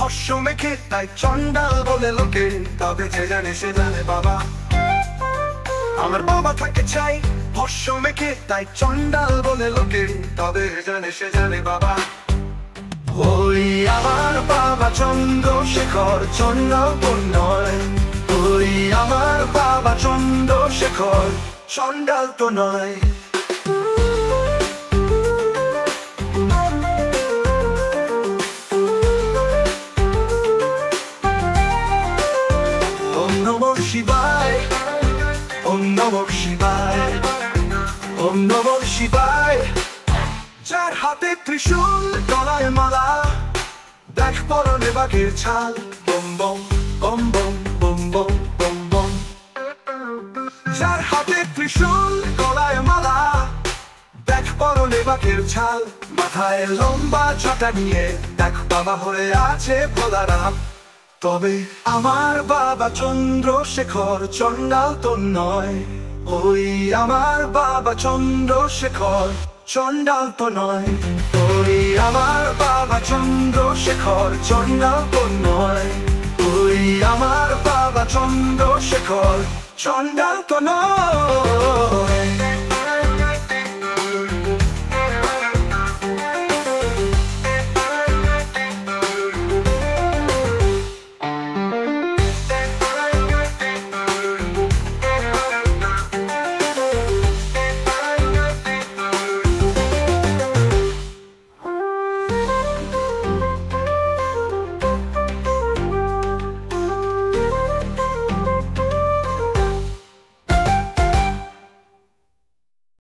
ভস্য মেখে তাই চন্ডাল বলে লোকে, তবে যে জানে সে জানে বাবা। আমার বাবা থাকে চাই ভস্য মেখে তাই চন্ডাল বলে লোকে, তবে জানে সে জানে বাবা। ওই আমার বাবা চন্দ্রশেখর, চন্ডাল তো নয়। ওই আমার বাবা চন্দ্রশেখর, চন্ডাল তো নয়। ওম নমঃ শিবায়, ওম নমঃ শিবায়, ওম নমঃ শিবায়। যার হাতে ত্রিশূল গলায় মালা, দেখ পরনে বাঘের ছাল। বম বম বম বম বম বম বম বম। যার হাতে ত্রিশূল গলায় মালা, দেখ পরনে বাঘের ছাল। মাথায় লম্বা ছটা নিয়ে দেখ বাবা হয়ে আছে ভোলারাম। তবে আমার বাবা চন্দ্রশেখর, চন্ডাল তো নয়। ওই আমার বাবা চন্দ্রশেখর, চন্ডাল তো নয়। ওই আমার বাবা চন্দ্রশেখর, চন্ডাল তো নয়। ওই আমার বাবা চন্দ্রশেখর, চন্ডাল তো নয়।